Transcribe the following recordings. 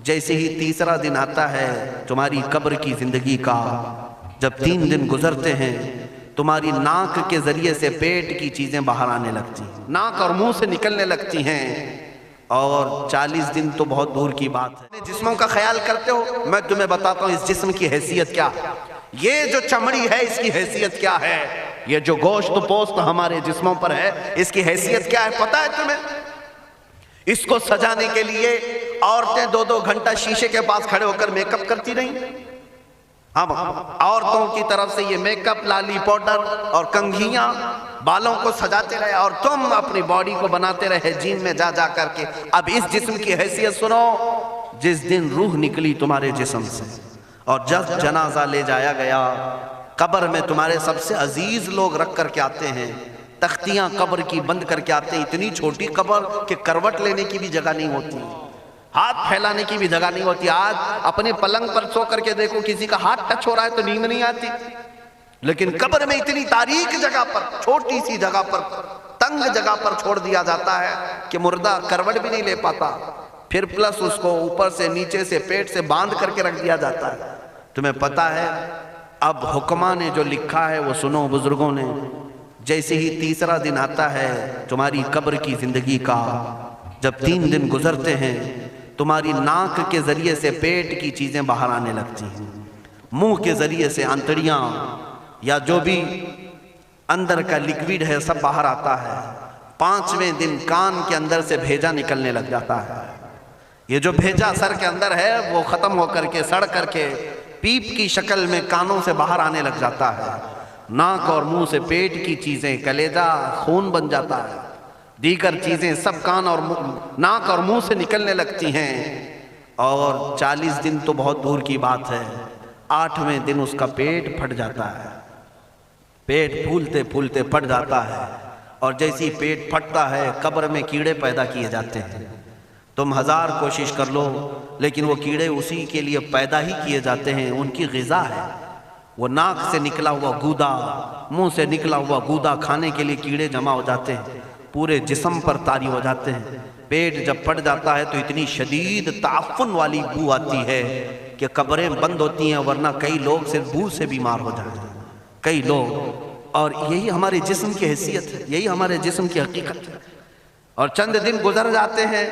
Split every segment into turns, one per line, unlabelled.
جیسے ہی تیسرا دن آتا ہے تمہاری قبر کی زندگی کا، جب 3 دن گزرتے ہیں تمہاری ناک کے ذریعے سے پیٹ کی چیزیں باہر آنے لگتی ہیں، ناک اور منہ سے نکلنے لگتی ہیں، اور 40 دن تو بہت دور کی بات ہے۔ جسموں کا خیال کرتے ہو؟ میں تمہیں بتاتا ہوں اس جسم کی حیثیت کیا ہے۔ یہ جو چمڑی ہے اس کی حیثیت کیا ہے، یہ جو گوشت پوست ہمارے جسموں پر ہے اس کی حیثیت کیا ہے پتہ ہے تمہیں؟ اس کو سجانے کے لیے عورتیں 2-2 گھنٹہ شیشے کے پاس کھڑے ہو کر میک اپ کرتی رہیں۔ اب عورتوں کی طرف سے یہ میک اپ، لالی پاؤڈر اور کنگھیاں بالوں کو سجاتے رہے، اور تم اپنی باڈی کو بناتے رہے جیم میں جا جا کر کے۔ اب اس جسم کی حیثیت سنو، جس دن روح نکلی تمہارے جسم سے اور جب جنازہ لے جایا گیا، قبر میں تمہارے سب سے عزیز لوگ رکھ کر کے آتے ہیں، تختیاں قبر کی بند کر کے آتے ہیں، اتنی چھوٹی قبر کہ کروٹ لینے کی بھی جگہ نہیں ہوتی، ہاتھ پھیلانے کی بھی جگہ نہیں ہوتی۔ آج اپنے پلنگ پر سو کر کے دیکھو، کسی کا ہاتھ ٹچ ہو رہا ہے تو نیند نہیں آتی، لیکن قبر میں اتنی تاریک جگہ پر، چھوٹی سی جگہ پر، تنگ جگہ پر چھوڑ دیا جاتا ہے کہ مردہ کروٹ بھی نہیں لے پاتا، پھر پلس اس کو اوپر سے نیچے سے پیٹ سے باندھ کر کے رکھ دیا جاتا ہے۔ تمہیں پتہ ہے اب حکماں نے جو لکھا ہے وہ سنو بزرگوں نے، جیسے ہی تیسرا دن آتا ہے تمہاری قبر کی زندگی کا، جب 3 دن گزرتے ہیں تمہاری ناک کے ذریعے سے پیٹ کی چیزیں باہر آنے لگتی ہیں، منہ کے ذریعے سے آنتڑیاں یا جو بھی اندر کا لیکویڈ ہے سب باہر آتا ہے۔ 5ویں دن کان کے اندر سے بھیجا نکلنے لگ جاتا ہے۔ یہ جو بھیجا سر کے اندر ہے وہ ختم ہو کر کے سڑ کر کے پیپ کی شکل میں کانوں سے باہر آنے لگ جاتا ہے۔ ناک اور منہ سے پیٹ کی چیزیں، کلیجہ خون بن جاتا ہے، دیگر چیزیں سب کان اور ناک اور منہ سے نکلنے لگتی ہیں، اور 40 دن تو بہت دور کی بات ہے، 8ویں دن اس کا پیٹ پھٹ جاتا ہے، پیٹ پھولتے پھولتے پھٹ جاتا ہے، اور جیسی پیٹ پھٹتا ہے قبر میں کیڑے پیدا کیے جاتے ہیں۔ تم 1000 کوشش کر لو لیکن وہ کیڑے اسی کے لیے پیدا ہی کیے جاتے ہیں، ان کی غذا ہے۔ وہ ناک سے نکلا ہوا گودا، منہ سے نکلا ہوا گودا کھانے کے لیے کیڑے جمع ہو جاتے ہیں، پورے جسم پر طاری ہو جاتے ہیں۔ پیٹ جب پھٹ جاتا ہے تو اتنی شدید تعفن والی بو آتی ہے کہ قبریں بند ہوتی ہیں، ورنہ کئی لوگ صرف بو سے بیمار ہو جاتے ہیں، کئی لوگ۔ اور یہی ہمارے جسم کی حیثیت ہے، یہی ہمارے جسم کی حقیقت ہے۔ اور چند دن گزر جاتے ہیں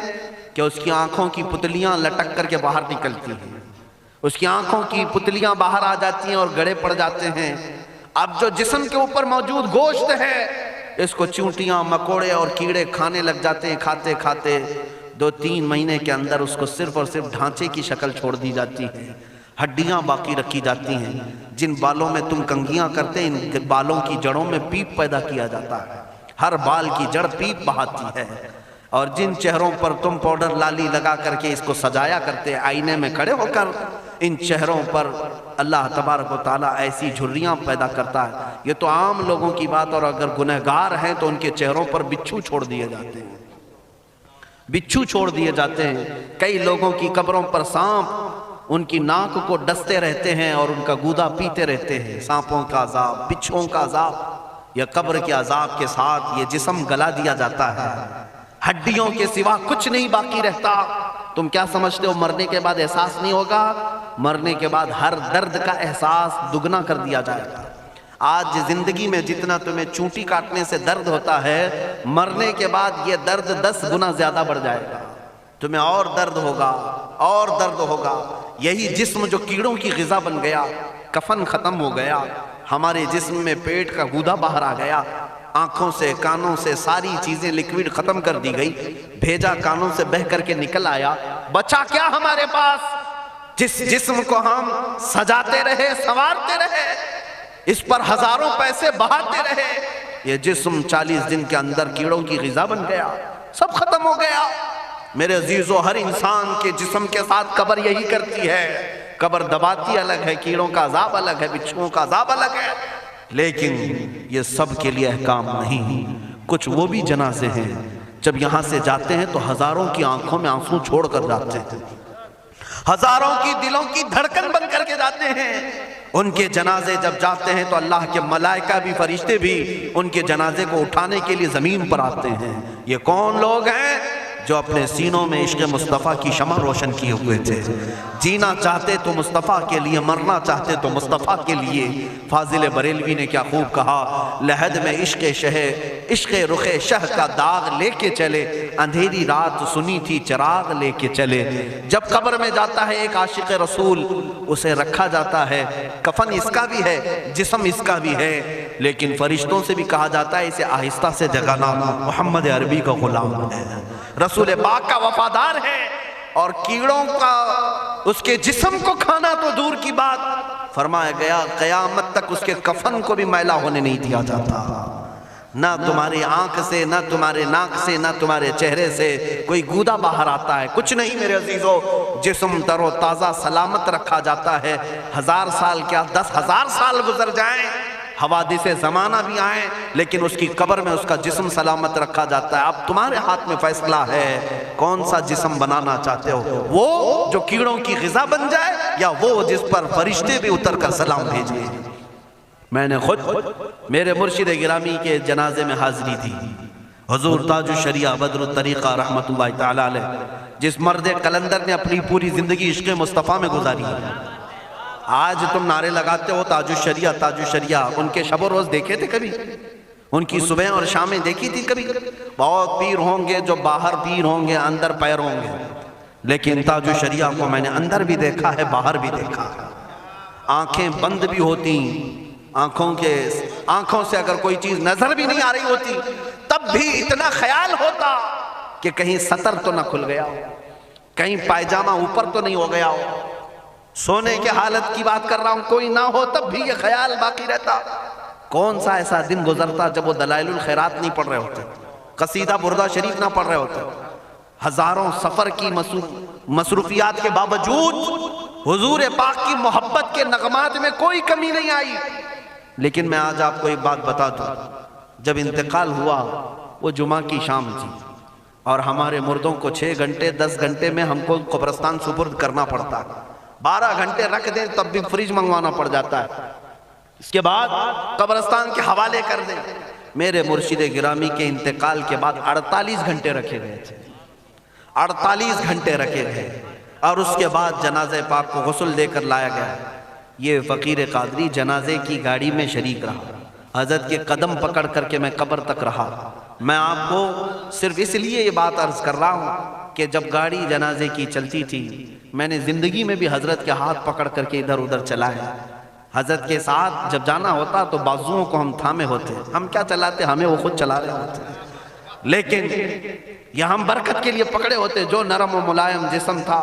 کہ اس کی آنکھوں کی پتلیاں لٹک کر کے باہر نکلتی ہیں، اس کی آنکھوں کی پتلیاں باہر آ جاتی ہیں اور گڑے پڑ جاتے ہیں۔ اب جو جسم کے اوپر موجود گوشت ہے اس کو چونٹیاں، مکوڑے اور کیڑے کھانے لگ جاتے ہیں، کھاتے کھاتے 2-3 مہینے کے اندر اس کو صرف اور صرف ڈھانچے کی شکل چھوڑ دی جاتی ہے، ہڈیاں باقی رکھی جاتی ہیں۔ جن بالوں میں تم کنگھیاں کرتے ہیں ان بالوں کی جڑوں میں پیپ پیدا کیا جاتا ہے، ہر بال کی جڑ پیپ بہاتی ہے۔ اور جن چہروں پر تم پاؤڈر لالی لگا کر کے اس کو سجایا کرتے آئینے میں کھڑے ہو کر، ان چہروں پر اللہ تبارک و تعالیٰ ایسی جھریاں پیدا کرتا ہے۔ یہ تو عام لوگوں کی بات، اور اگر گنہگار ہیں تو ان کے چہروں پر بچھو چھوڑ دیے جاتے ہیں، بچھو چھوڑ دیے جاتے ہیں۔ کئی لوگوں کی قبروں پر سانپ ان کی ناک کو ڈستے رہتے ہیں اور ان کا گودا پیتے رہتے ہیں۔ سانپوں کا عذاب، بچھوؤں کا عذاب، یا قبر کے عذاب کے ساتھ یہ جسم گلا دیا جاتا ہے، ہڈیوں کے سوا کچھ نہیں باقی رہتا۔ تم کیا سمجھتے ہو مرنے کے بعد احساس نہیں ہوگا؟ مرنے کے بعد ہر درد کا احساس دگنا کر دیا جائے گا۔ آج زندگی میں جتنا تمہیں چونٹی کاٹنے سے درد ہوتا ہے، مرنے کے بعد یہ درد 10 گنا زیادہ بڑھ جائے گا، تمہیں اور درد ہوگا، اور درد ہوگا۔ یہی جسم جو کیڑوں کی غذا بن گیا، کفن ختم ہو گیا، ہمارے جسم میں پیٹ کا گودا باہر آ گیا، آنکھوں سے کانوں سے ساری چیزیں لکوڈ ختم کر دی گئی، بھیجا کانوں سے بہہ کر کے نکل آیا، بچا کیا ہمارے پاس؟ جس جسم کو ہم سجاتے رہے، سنوارتے رہے، اس پر ہزاروں پیسے بہاتے رہے، یہ جسم 40 دن کے اندر کیڑوں کی غذا بن گیا، سب ختم ہو گیا۔ میرے عزیزو، ہر انسان کے جسم کے ساتھ قبر یہی کرتی ہے، قبر دباتی الگ ہے، کیڑوں کا عذاب الگ ہے، بچھوؤں کا عذاب الگ ہے، لیکن یہ سب کے لیے احکام نہیں۔ کچھ وہ بھی جنازے ہیں جب یہاں سے جاتے ہیں تو ہزاروں کی آنکھوں میں آنسو چھوڑ کر جاتے ہیں، ہزاروں کی دلوں کی دھڑکن بن کر کے جاتے ہیں۔ ان کے جنازے جب جاتے ہیں تو اللہ کے ملائکہ بھی، فرشتے بھی ان کے جنازے کو اٹھانے کے لیے زمین پر آتے ہیں۔ یہ کون لوگ ہیں؟ جو اپنے سینوں میں عشق مصطفیٰ کی شمع روشن کیے ہوئے تھے. جینا چاہتے تو مصطفیٰ کے لیے، مرنا چاہتے تو مصطفیٰ کے لیے. فاضل بریلوی نے کیا خوب کہا، لحد میں عشق رخ شہ کا داغ لے کے چلے، اندھیری رات سنی تھی چراغ لے کے چلے. جب قبر میں جاتا ہے ایک عاشق رسول، اسے رکھا جاتا ہے، کفن اس کا بھی ہے، جسم اس کا بھی ہے، لیکن فرشتوں سے بھی کہا جاتا ہے اسے آہستہ سے جگانا، محمد عربی کا غلام ہے، رسول پاک کا وفادار ہے. اور کیڑوں کا اس کے جسم کو کھانا تو دور کی بات، فرمایا گیا قیامت تک اس کے کفن کو بھی میلا ہونے نہیں دیا جاتا. نہ تمہاری آنکھ سے، نہ تمہارے ناک سے، نہ تمہارے چہرے سے کوئی گودا باہر آتا ہے، کچھ نہیں میرے عزیزو. جسم تر و تازہ سلامت رکھا جاتا ہے. 1000 سال کیا 10,000 سال گزر جائیں، حوادث زمانہ بھی آئیں، لیکن اس کی قبر میں اس کا جسم سلامت رکھا جاتا ہے. اب تمہارے ہاتھ میں فیصلہ ہے کون سا جسم بنانا چاہتے ہو، وہ جو کیڑوں کی غذا بن جائے، یا وہ جس پر فرشتے بھی اتر کر سلام بھیجیں. میں نے خود میرے مرشد گرامی کے جنازے میں حاضری تھی. حضور تاج الشریعہ بدر الطریقہ رحمت اللہ تعالی علیہ، جس مرد قلندر نے اپنی پوری زندگی عشق مصطفیٰ میں گزاری ہے. آج تم نعرے لگاتے ہو تاج الشریعہ تاج الشریعہ، ان کے شب و روز دیکھے تھے کبھی؟ ان کی صبح اور شامیں دیکھی تھی کبھی؟ بہت پیر ہوں گے جو باہر پیر ہوں گے، اندر پیر ہوں گے، لیکن تاج الشریعہ کو میں نے اندر بھی دیکھا ہے، باہر بھی دیکھا ہے. آنکھیں بند بھی ہوتی، آنکھوں سے اگر کوئی چیز نظر بھی نہیں آ رہی ہوتی، تب بھی اتنا خیال ہوتا کہ کہیں سطر تو نہ کھل گیا ہو، کہیں پائجامہ اوپر تو نہیں ہو گیا ہو. سونے کے حالت کی بات کر رہا ہوں، کوئی نہ ہو تب بھی یہ خیال باقی رہتا. کون سا ایسا دن گزرتا جب وہ دلائل الخیرات نہیں پڑھ رہے ہوتے، قصیدہ بردہ شریف نہ پڑھ رہے ہوتے. ہزاروں سفر کی مصروفیات کے باوجود حضور پاک کی محبت کے نغمات میں کوئی کمی نہیں آئی. لیکن میں آج آپ کو ایک بات بتا دوں، جب انتقال ہوا وہ جمعہ کی شام تھی، اور ہمارے مردوں کو 6 گھنٹے 10 گھنٹے میں ہم کو قبرستان سپرد کرنا پڑتا ہے. 12 گھنٹے رکھ دیں تب بھی فریج منگوانا پڑ جاتا ہے، اس کے بعد قبرستان کے حوالے کر دیں. میرے مرشد گرامی کے انتقال کے بعد 48 گھنٹے رکھے گئے تھے، 48 گھنٹے رکھے گئے، اور اس کے بعد جنازہ پاک کو غسل دے کر لایا گیا. یہ فقیر قادری جنازے کی گاڑی میں شریک رہا، حضرت کے قدم پکڑ کر کے میں قبر تک رہا. میں آپ کو صرف اس لیے یہ بات عرض کر رہا ہوں کہ جب گاڑی جنازے کی چلتی تھی، میں نے زندگی میں بھی حضرت کے ہاتھ پکڑ کر کے ادھر ادھر چلائے. حضرت کے ساتھ جب جانا ہوتا تو بازوؤں کو ہم تھامے ہوتے، ہم کیا چلاتے، ہمیں وہ خود چلا رہے ہوتے، لیکن یہ ہم برکت کے لیے پکڑے ہوتے. جو نرم و ملائم جسم تھا،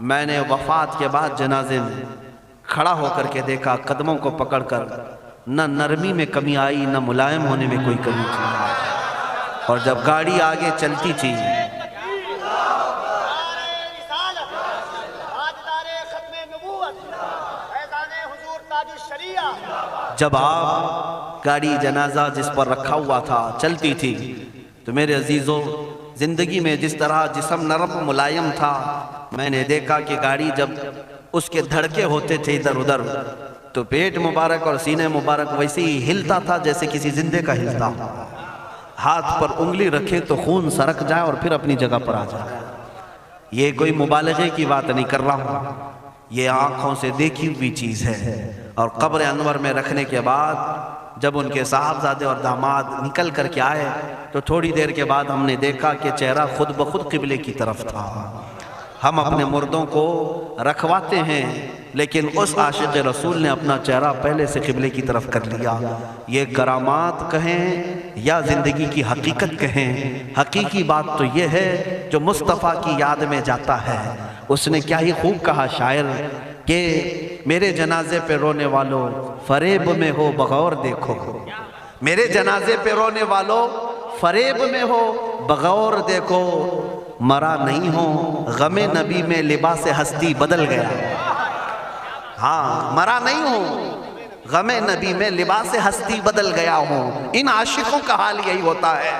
میں نے وفات کے بعد جنازے میں کھڑا ہو کر کے دیکھا، قدموں کو پکڑ کر نہ نرمی میں کمی آئی، نہ ملائم ہونے میں کوئی کمی تھی. اور جب گاڑی آگے چلتی تھی، جب آپ گاڑی جنازہ جس پر رکھا ہوا تھا چلتی تھی، تو میرے عزیزو زندگی میں جس طرح جسم نرم ملائم تھا، میں نے دیکھا کہ گاڑی جب اس کے دھڑکے ہوتے تھے ادھر ادھر، تو پیٹ مبارک اور سینے مبارک ویسے ہی ہلتا تھا جیسے کسی زندے کا ہلتا. ہاتھ پر انگلی رکھے تو خون سرک جائے اور پھر اپنی جگہ پر آ جائے. یہ کوئی مبالغے کی بات نہیں کر رہا ہوں، یہ آنکھوں سے دیکھی ہوئی چیز ہے. اور قبر انور میں رکھنے کے بعد جب ان کے صاحبزادے اور داماد نکل کر کے آئے، تو تھوڑی دیر کے بعد ہم نے دیکھا کہ چہرہ خود بخود قبلے کی طرف تھا. ہم اپنے مردوں کو رکھواتے ہیں، لیکن اس عاشق رسول نے اپنا چہرہ پہلے سے قبلے کی طرف کر لیا. یہ کرامات کہیں یا زندگی کی حقیقت کہیں، حقیقی بات تو یہ ہے جو مصطفیٰ کی یاد میں جاتا ہے. اس نے کیا ہی خوب کہا شاعر کہ میرے جنازے پہ رونے والوں فریب میں ہو بغور دیکھو، میرے جنازے پہ رونے والوں فریب میں ہو بغور دیکھو، مرا نہیں ہوں غم نبی میں لباس ہستی بدل گیا. ہاں، مرا نہیں ہوں غم نبی میں لباس ہستی بدل گیا ہوں. ان عاشقوں کا حال یہی ہوتا ہے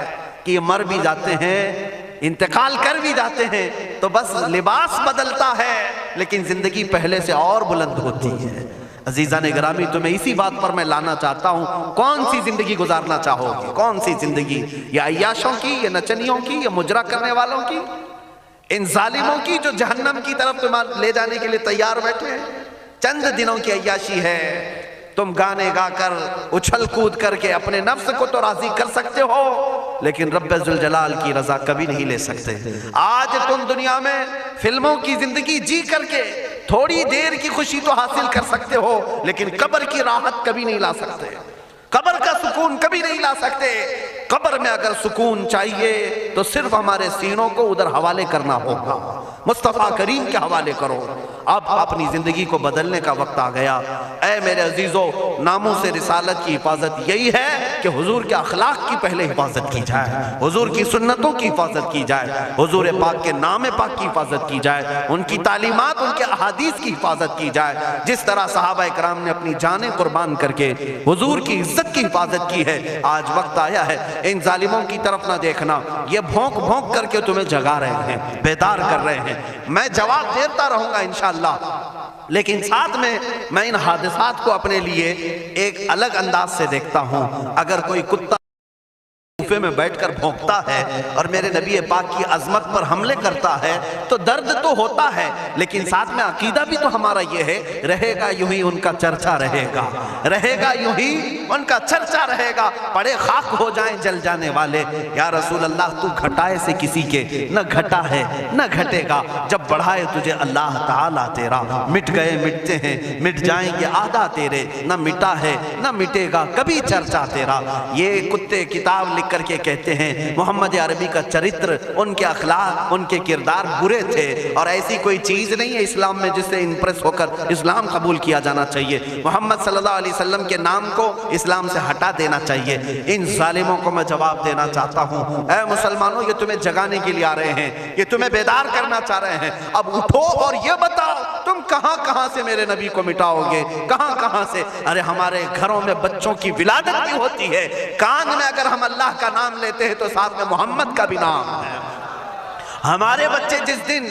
کہ یہ مر بھی جاتے ہیں، انتقال کر بھی جاتے ہیں، تو بس لباس بدلتا ہے، لیکن زندگی پہلے سے اور بلند ہوتی ہے. عزیزان گرامی تمہیں اسی بات پر میں لانا چاہتا ہوں، کون سی زندگی گزارنا چاہو گے؟ کون سی زندگی؟ یا عیاشوں کی، یا نچنیوں کی، یا مجرا کرنے والوں کی، ان ظالموں کی جو جہنم کی طرف تمہیں لے جانے کے لیے تیار بیٹھے ہیں؟ چند دنوں کی عیاشی ہے، تم گانے گا کر اچھل کود کر کے اپنے نفس کو تو راضی کر سکتے ہو، لیکن رب ذوالجلال کی رضا کبھی نہیں لے سکتے۔ آج تم دنیا میں فلموں کی زندگی جی کر کے تھوڑی دیر کی خوشی تو حاصل کر سکتے ہو، لیکن قبر کی راحت کبھی نہیں لا سکتے، قبر کا سکون کبھی نہیں لا سکتے۔ قبر میں اگر سکون چاہیے تو صرف ہمارے سینوں کو ادھر حوالے کرنا ہوگا، مصطفیٰ کریم کے حوالے کرو۔ اب اپنی زندگی کو بدلنے کا وقت آ گیا۔ اے میرے عزیزو، ناموس رسالت کی حفاظت یہی ہے کہ حضور کے اخلاق کی پہلے حفاظت کی جائے، حضور کی سنتوں کی حفاظت کی جائے، حضور پاک کے نام پاک کی حفاظت کی جائے، ان کی تعلیمات، ان کے احادیث کی حفاظت کی جائے۔ جس طرح صحابہ کرام نے اپنی جانیں قربان کر کے حضور کی عزت کی حفاظت کی ہے، آج وقت آیا ہے ان ظالموں کی طرف نہ دیکھنا، یہ بھونک بھونک کر کے تمہیں جگا رہے ہیں، بیدار کر رہے ہیں۔ میں جواب دیتا رہوں گا انشاءاللہ، لیکن ساتھ میں ان حادثات کو اپنے لیے ایک الگ انداز سے دیکھتا ہوں۔ اگر کوئی کتا کوفے میں بیٹھ کر بھونکتا ہے اور میرے نبی پاک کی عظمت پر حملے کرتا ہے تو درد تو ہوتا ہے، لیکن ساتھ میں عقیدہ بھی تو ہمارا یہ ہے، رہے گا یوں ہی ان کا چرچا رہے گا، رہے گا یوں ہی ان کا چرچا رہے گا، پڑے خاک ہو جائیں جل جانے والے۔ یا رسول اللہ تو گھٹائے سے کسی کے نہ گھٹا ہے نہ گھٹے گا، جب بڑھائے تجھے اللہ تعالیٰ تیرا، مٹ گئے مٹتے ہیں مٹ جائیں گے آدھا تیرے، نہ مٹا ہے نہ مٹے گا کبھی چرچا تیرا۔ یہ کتے کتاب لکھ کر کے کہتے ہیں محمد عربی کا چرتر، ان کے اخلاق، ان کے کردار برے تھے، اور ایسی کوئی چیز نہیں ہے اسلام میں جس سے امپریس ہو کر اسلام قبول کیا جانا چاہیے۔ محمد صلی اللہ علیہ وسلم کے نام کو اسلام سے ہٹا دینا چاہیے۔ ان ظالموں کو میں جواب دینا چاہتا ہوں، اے مسلمانوں، یہ تمہیں جگانے کے لیے آ رہے ہیں، یہ تمہیں بیدار کرنا چاہ رہے ہیں۔ اب اٹھو اور یہ بتاؤ تم کہاں کہاں سے میرے نبی کو مٹاؤ گے، کہاں کہاں سے؟ ارے ہمارے گھروں میں بچوں کی ولادت بھی ہوتی ہے، کان میں اگر ہم اللہ کا نام لیتے ہیں تو ساتھ میں محمد کا بھی نام ہے۔ ہمارے بچے جس دن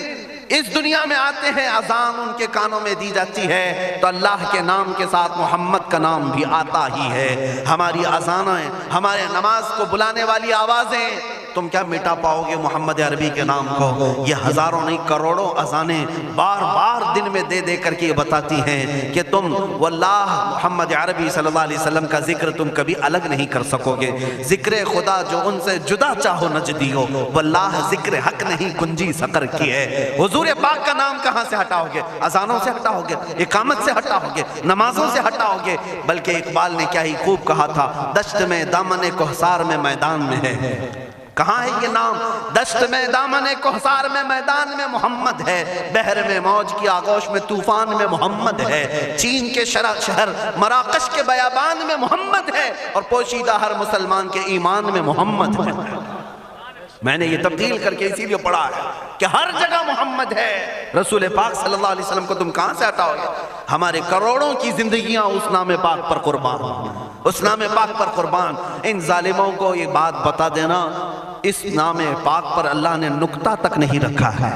اس دنیا میں آتے ہیں، اذان ان کے کانوں میں دی جاتی ہے تو اللہ کے نام کے ساتھ محمد کا نام بھی آتا ہی ہے۔ ہماری اذانیں، ہمارے نماز کو بلانے والی آوازیں، تم کیا مٹا پاؤ گے محمد عربی کے نام کو؟ یہ ہزاروں نہیں کروڑوں اذانیں بار بار دن میں دے دے کر کے یہ بتاتی ہیں کہ تم واللہ محمد عربی صلی اللہ علیہ وسلم کا ذکر تم کبھی الگ نہیں کر سکو گے۔ ذکر خدا جو ان سے جدا چاہو نجدی ہو، واللہ ذکر حق نہیں کنجی سقر کی ہے۔ حضور پاک کا نام کہاں سے ہٹاؤ گے؟ اذانوں سے ہٹاؤ گے، اقامت سے ہٹاؤ گے، نمازوں سے ہٹاؤ گے؟ بلکہ اقبال نے کیا ہی خوب کہا تھا، دشت میں دامن کوہسار میں میدان میں ہے۔ کہاں ہے یہ نام؟ دشت میں دامن کوہسار میں میدان میں محمد ہے، بحر میں موج کی آغوش میں طوفان میں محمد ہے، چین کے شہر مراکش کے بیابان میں محمد ہے، اور پوشیدہ ہر مسلمان کے ایمان میں محمد ہے۔ میں نے یہ تبدیل کر کے اسی لیے پڑھا ہے کہ ہر جگہ محمد ہے۔ رسول پاک صلی اللہ علیہ وسلم کو تم کہاں سے ہٹاؤ گے؟ ہمارے کروڑوں کی زندگیاں اس نام پاک پر قربان، اس نام پاک پر قربان۔ ان ظالموں کو یہ بات بتا دینا، اس نام پاک پر اللہ نے نقطہ تک نہیں رکھا ہے۔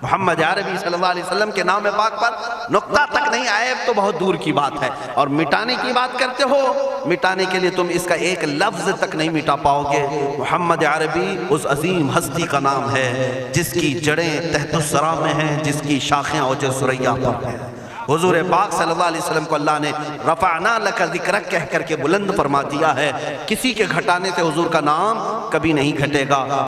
محمد عربی صلی اللہ علیہ وسلم کے نام پاک پر نقطہ تک نہیں، عیب تو بہت دور کی بات ہے۔ اور مٹانے کی بات کرتے ہو، مٹانے کے لیے تم اس کا ایک لفظ تک نہیں مٹا پاؤ گے۔ محمد عربی اس عظیم ہستی کا نام ہے جس کی جڑیں تحت الثری میں ہیں، جس کی شاخیں اوج ثریا پر ہیں۔ حضور پاک صلی اللہ علیہ وسلم کو اللہ نے رفعنا لک ذکرک کہہ کر کے بلند فرما دیا ہے۔ کسی کے گھٹانے سے حضور کا نام کبھی نہیں گھٹے گا۔